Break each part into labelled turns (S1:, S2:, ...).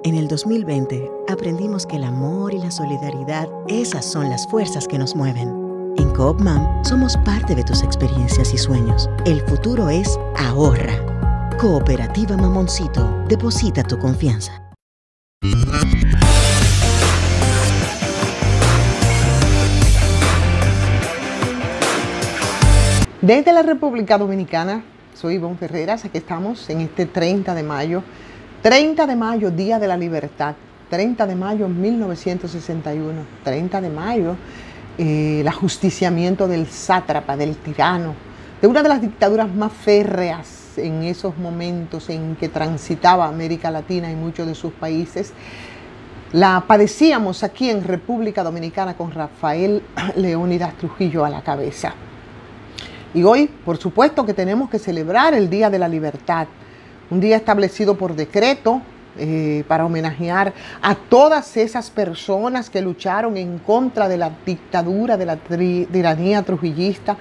S1: En el 2020 aprendimos que el amor y la solidaridad, esas son las fuerzas que nos mueven. En Coop Mam somos parte de tus experiencias y sueños. El futuro es ahorra. Cooperativa Mamoncito, deposita tu confianza.
S2: Desde la República Dominicana, soy Ivonne Ferreras, aquí estamos en este 30 de mayo. 30 de mayo, Día de la Libertad. 30 de mayo 1961. 30 de mayo, el ajusticiamiento del sátrapa, del tirano, de una de las dictaduras más férreas en esos momentos en que transitaba América Latina y muchos de sus países. La padecíamos aquí en República Dominicana con Rafael Leónidas Trujillo a la cabeza. Y hoy, por supuesto, que tenemos que celebrar el Día de la Libertad, un día establecido por decreto para homenajear a todas esas personas que lucharon en contra de la dictadura, de la tiranía trujillista,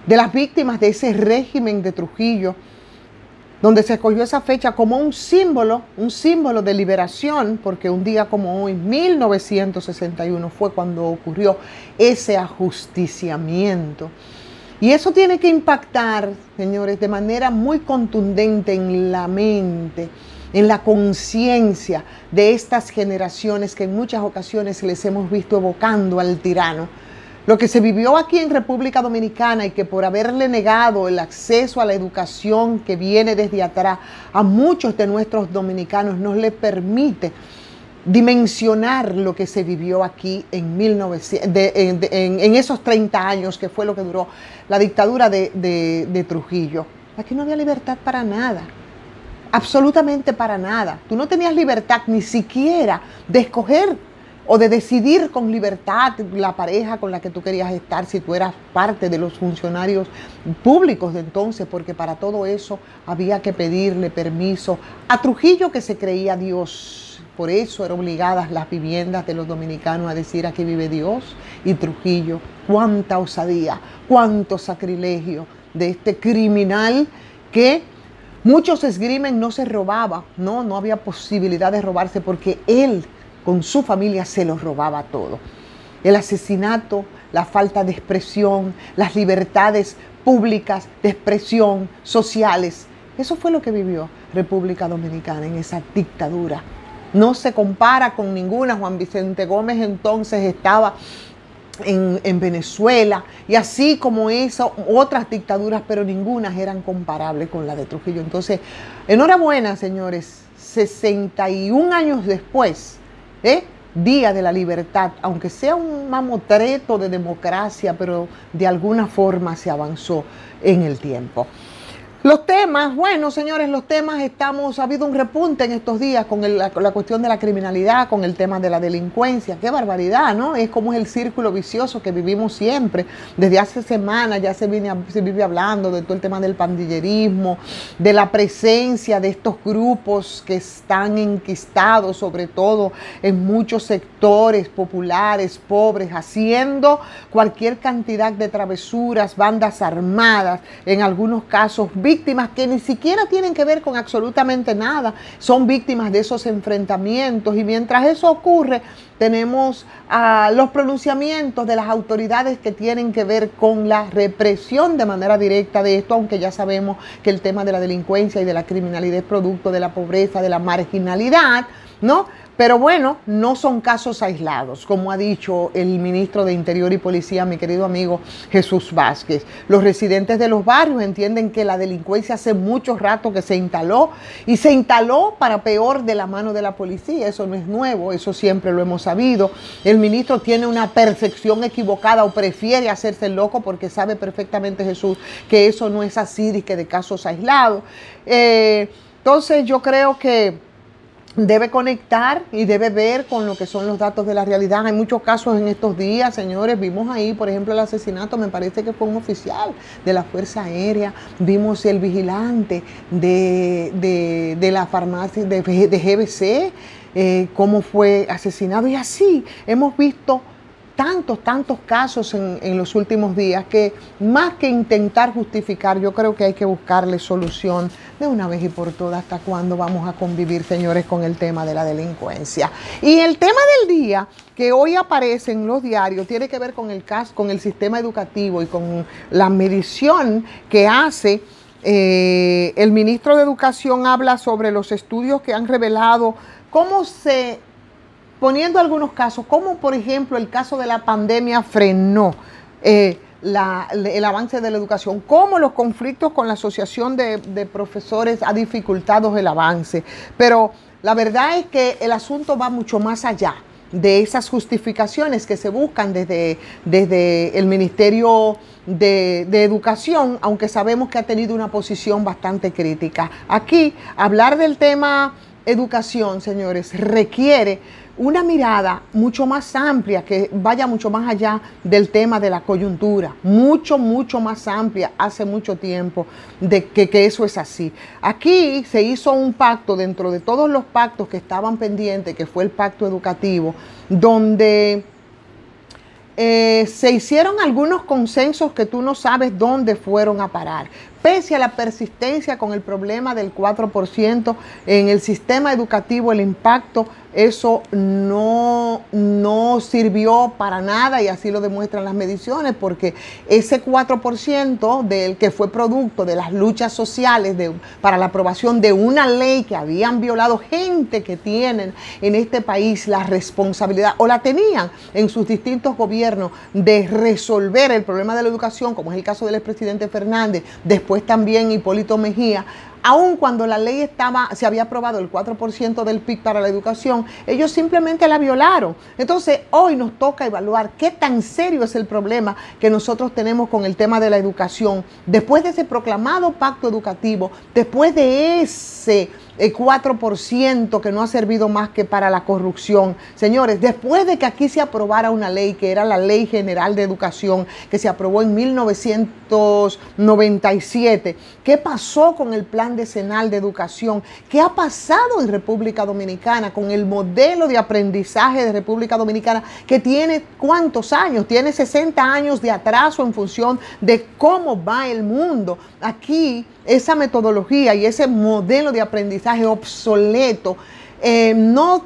S2: de las víctimas de ese régimen de Trujillo, donde se escogió esa fecha como un símbolo de liberación, porque un día como hoy, 1961, fue cuando ocurrió ese ajusticiamiento. Y eso tiene que impactar, señores, de manera muy contundente en la mente, en la conciencia de estas generaciones que en muchas ocasiones les hemos visto evocando al tirano. Lo que se vivió aquí en República Dominicana y que por haberle negado el acceso a la educación que viene desde atrás a muchos de nuestros dominicanos no le permite dimensionar lo que se vivió aquí en esos 30 años, que fue lo que duró la dictadura de Trujillo. Aquí no había libertad para nada, absolutamente para nada. Tú no tenías libertad ni siquiera de escoger o de decidir con libertad la pareja con la que tú querías estar, si tú eras parte de los funcionarios públicos de entonces, porque para todo eso había que pedirle permiso a Trujillo, que se creía Dios. Por eso eran obligadas las viviendas de los dominicanos a decir: aquí vive Dios. Y Trujillo, cuánta osadía, cuánto sacrilegio de este criminal que muchos esgrimen no se robaba, no había posibilidad de robarse, porque él con su familia se lo robaba todo. El asesinato, la falta de expresión, las libertades públicas de expresión sociales, eso fue lo que vivió República Dominicana en esa dictadura. No se compara con ninguna. Juan Vicente Gómez entonces estaba en Venezuela, y así como esas otras dictaduras, pero ninguna eran comparables con la de Trujillo. Entonces, enhorabuena, señores, 61 años después, Día de la Libertad, aunque sea un mamotreto de democracia, pero de alguna forma se avanzó en el tiempo. Los temas, bueno, señores, ha habido un repunte en estos días con la cuestión de la criminalidad, con el tema de la delincuencia. ¡Qué barbaridad!, ¿no? Es como es el círculo vicioso que vivimos siempre. Desde hace semanas ya se vive hablando de todo el tema del pandillerismo, de la presencia de estos grupos que están enquistados, sobre todo en muchos sectores populares, pobres, haciendo cualquier cantidad de travesuras, bandas armadas, en algunos casos víctimas que ni siquiera tienen que ver con absolutamente nada, son víctimas de esos enfrentamientos. Y mientras eso ocurre, tenemos los pronunciamientos de las autoridades que tienen que ver con la represión de manera directa de esto, aunque ya sabemos que el tema de la delincuencia y de la criminalidad es producto de la pobreza, de la marginalidad, ¿no? Pero bueno, no son casos aislados, como ha dicho el ministro de Interior y Policía, mi querido amigo Jesús Vázquez. Los residentes de los barrios entienden que la delincuencia hace mucho rato que se instaló, y se instaló para peor de la mano de la policía. Eso no es nuevo, eso siempre lo hemos sabido. El ministro tiene una percepción equivocada, o prefiere hacerse el loco, porque sabe perfectamente, Jesús, que eso no es así, que de casos aislados. Entonces yo creo que debe conectar y debe ver con lo que son los datos de la realidad. Hay muchos casos en estos días, señores. Vimos ahí, por ejemplo, el asesinato, me parece que fue un oficial de la Fuerza Aérea. Vimos el vigilante de la farmacia de GBC, cómo fue asesinado. Y así hemos visto tantos casos en los últimos días que más que intentar justificar, yo creo que hay que buscarle solución de una vez y por todas. ¿Hasta cuándo vamos a convivir, señores, con el tema de la delincuencia? Y el tema del día que hoy aparece en los diarios tiene que ver con el caso, con el sistema educativo y con la medición que hace el ministro de Educación. Habla sobre los estudios que han revelado cómo poniendo algunos casos, como por ejemplo el caso de la pandemia frenó el avance de la educación, cómo los conflictos con la asociación de profesores ha dificultado el avance. Pero la verdad es que el asunto va mucho más allá de esas justificaciones que se buscan desde el Ministerio de Educación, aunque sabemos que ha tenido una posición bastante crítica. Aquí, hablar del tema educación, señores, requiere una mirada mucho más amplia, que vaya mucho más allá del tema de la coyuntura, mucho más amplia, hace mucho tiempo de que eso es así. Aquí se hizo un pacto dentro de todos los pactos que estaban pendientes, que fue el pacto educativo, donde se hicieron algunos consensos que tú no sabes dónde fueron a parar. Pese a la persistencia con el problema del 4% en el sistema educativo, el impacto, eso no sirvió para nada, y así lo demuestran las mediciones, porque ese 4% del que fue producto de las luchas sociales para la aprobación de una ley que habían violado gente que tienen en este país la responsabilidad, o la tenían en sus distintos gobiernos, de resolver el problema de la educación, como es el caso del expresidente Fernández, después también Hipólito Mejía. Aun cuando la ley se había aprobado el 4% del PIB para la educación, ellos simplemente la violaron. Entonces, hoy nos toca evaluar qué tan serio es el problema que nosotros tenemos con el tema de la educación. Después de ese proclamado pacto educativo, después de ese 4% que no ha servido más que para la corrupción. Señores, después de que aquí se aprobara una ley, que era la Ley General de Educación, que se aprobó en 1997, ¿qué pasó con el Plan Decenal de Educación? ¿Qué ha pasado en República Dominicana con el modelo de aprendizaje de República Dominicana, que tiene cuántos años? Tiene 60 años de atraso en función de cómo va el mundo. Aquí esa metodología y ese modelo de aprendizaje obsoleto no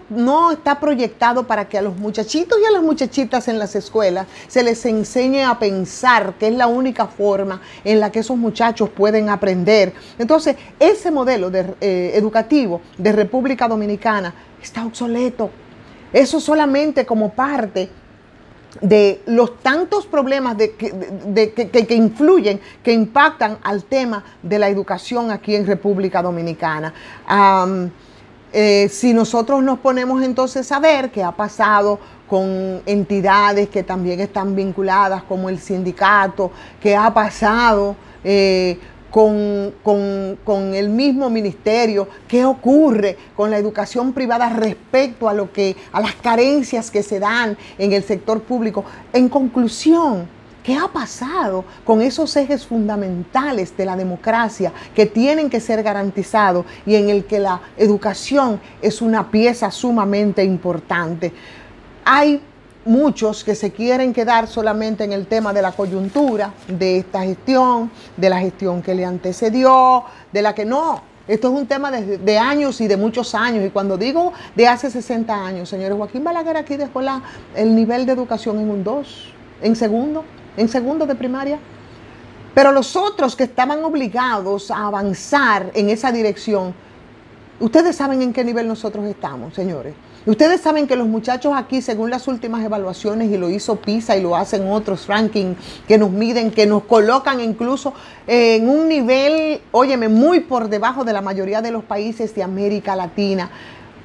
S2: está proyectado para que a los muchachitos y a las muchachitas en las escuelas se les enseñe a pensar, que es la única forma en la que esos muchachos pueden aprender. Entonces, ese modelo educativo de República Dominicana está obsoleto. Eso solamente como parte de los tantos problemas que influyen, que impactan al tema de la educación aquí en República Dominicana. Si nosotros nos ponemos entonces a ver qué ha pasado con entidades que también están vinculadas, como el sindicato, qué ha pasado con el mismo ministerio, qué ocurre con la educación privada respecto a las carencias que se dan en el sector público. En conclusión, ¿qué ha pasado con esos ejes fundamentales de la democracia que tienen que ser garantizados y en el que la educación es una pieza sumamente importante? Hay muchos que se quieren quedar solamente en el tema de la coyuntura, de esta gestión, de la gestión que le antecedió, de la que no. Esto es un tema de años y de muchos años. Y cuando digo de hace 60 años, señores, Joaquín Balaguer aquí dejó el nivel de educación en un 2, en segundo de primaria. Pero los otros que estaban obligados a avanzar en esa dirección, ustedes saben en qué nivel nosotros estamos, señores. Ustedes saben que los muchachos aquí, según las últimas evaluaciones, y lo hizo PISA y lo hacen otros rankings que nos miden, que nos colocan incluso en un nivel, óyeme, muy por debajo de la mayoría de los países de América Latina.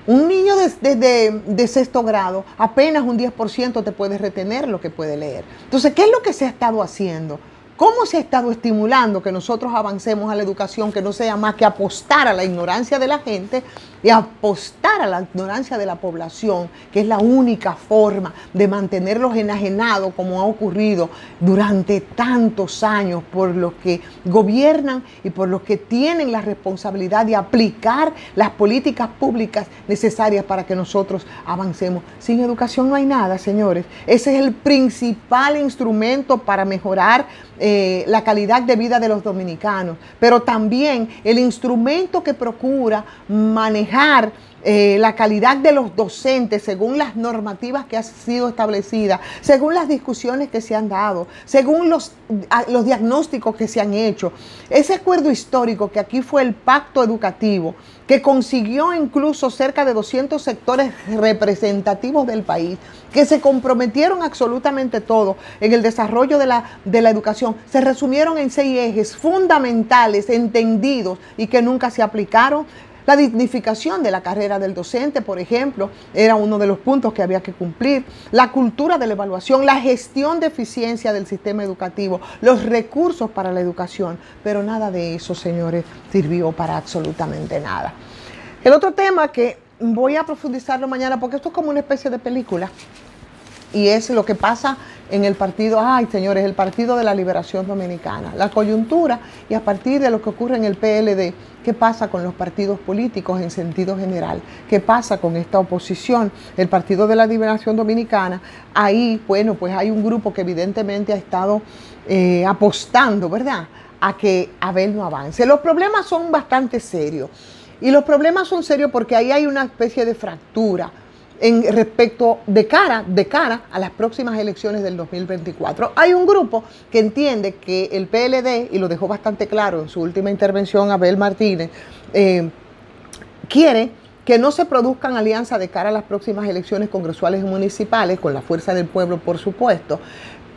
S2: Un niño de sexto grado, apenas un 10% te puede retener lo que puede leer. Entonces, ¿qué es lo que se ha estado haciendo? ¿Cómo se ha estado estimulando que nosotros avancemos a la educación, que no sea más que apostar a la ignorancia de la gente y apostar a la ignorancia de la población, que es la única forma de mantenerlos enajenados, como ha ocurrido durante tantos años por los que gobiernan y por los que tienen la responsabilidad de aplicar las políticas públicas necesarias para que nosotros avancemos. Sin educación no hay nada, señores. Ese es el principal instrumento para mejorar la calidad de vida de los dominicanos, pero también el instrumento que procura manejar la calidad de los docentes según las normativas que han sido establecidas, según las discusiones que se han dado, según los diagnósticos que se han hecho. Ese acuerdo histórico que aquí fue el pacto educativo, que consiguió incluso cerca de 200 sectores representativos del país, que se comprometieron absolutamente todo en el desarrollo de la educación, se resumieron en 6 ejes fundamentales, entendidos y que nunca se aplicaron. La dignificación de la carrera del docente, por ejemplo, era uno de los puntos que había que cumplir. La cultura de la evaluación, la gestión de eficiencia del sistema educativo, los recursos para la educación. Pero nada de eso, señores, sirvió para absolutamente nada. El otro tema que voy a profundizarlo mañana, porque esto es como una especie de película, y es lo que pasa en el partido, señores, el Partido de la Liberación Dominicana, la coyuntura y a partir de lo que ocurre en el PLD, qué pasa con los partidos políticos en sentido general, qué pasa con esta oposición, el Partido de la Liberación Dominicana. Ahí, bueno, pues hay un grupo que evidentemente ha estado apostando, ¿verdad?, a que Abel no avance. Los problemas son bastante serios, y los problemas son serios porque ahí hay una especie de fractura respecto de cara a las próximas elecciones del 2024. Hay un grupo que entiende que el PLD, y lo dejó bastante claro en su última intervención Abel Martínez, quiere que no se produzcan alianzas de cara a las próximas elecciones congresuales y municipales, con la fuerza del pueblo, por supuesto,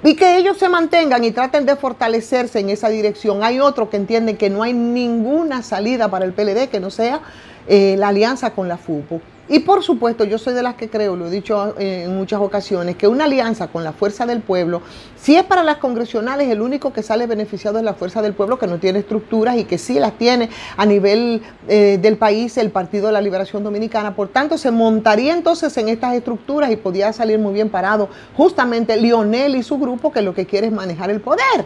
S2: y que ellos se mantengan y traten de fortalecerse en esa dirección. Hay otros que entienden que no hay ninguna salida para el PLD que no sea la alianza con la FUPU. Y por supuesto, yo soy de las que creo, lo he dicho en muchas ocasiones, que una alianza con la fuerza del pueblo, si es para las congresionales, el único que sale beneficiado es la fuerza del pueblo, que no tiene estructuras y que sí las tiene a nivel del país el Partido de la Liberación Dominicana. Por tanto, se montaría entonces en estas estructuras y podría salir muy bien parado justamente Lionel y su grupo, que lo que quiere es manejar el poder.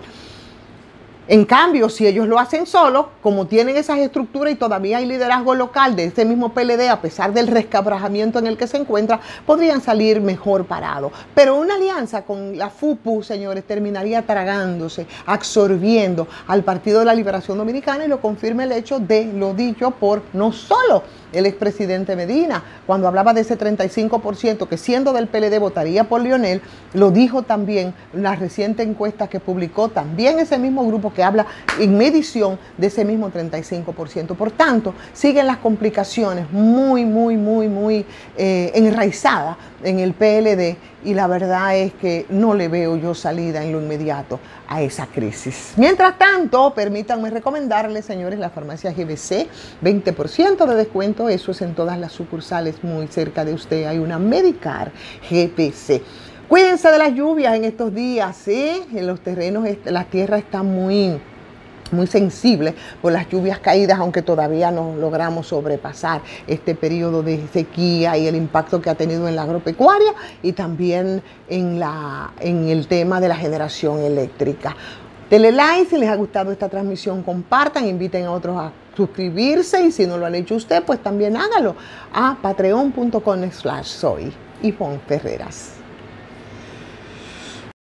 S2: En cambio, si ellos lo hacen solos, como tienen esas estructuras y todavía hay liderazgo local de ese mismo PLD, a pesar del resquebrajamiento en el que se encuentra, podrían salir mejor parados. Pero una alianza con la FUPU, señores, terminaría tragándose, absorbiendo al Partido de la Liberación Dominicana, y lo confirma el hecho de lo dicho por no solo el expresidente Medina, cuando hablaba de ese 35% que siendo del PLD votaría por Lionel, lo dijo también la reciente encuesta que publicó también ese mismo grupo, que habla en medición de ese mismo 35%. Por tanto, siguen las complicaciones muy enraizadas en el PLD, y la verdad es que no le veo yo salida en lo inmediato a esa crisis. Mientras tanto, permítanme recomendarles, señores, la farmacia GBC, 20% de descuento, eso es en todas las sucursales muy cerca de usted. Hay una Medicar GBC. Cuídense de las lluvias en estos días, ¿sí? En los terrenos, la tierra está muy sensible por las lluvias caídas, aunque todavía no logramos sobrepasar este periodo de sequía y el impacto que ha tenido en la agropecuaria y también en el tema de la generación eléctrica. Denle like si les ha gustado esta transmisión, compartan, inviten a otros a suscribirse, y si no lo han hecho usted, pues también hágalo a patreon.com/soy Ivonne Ferreras.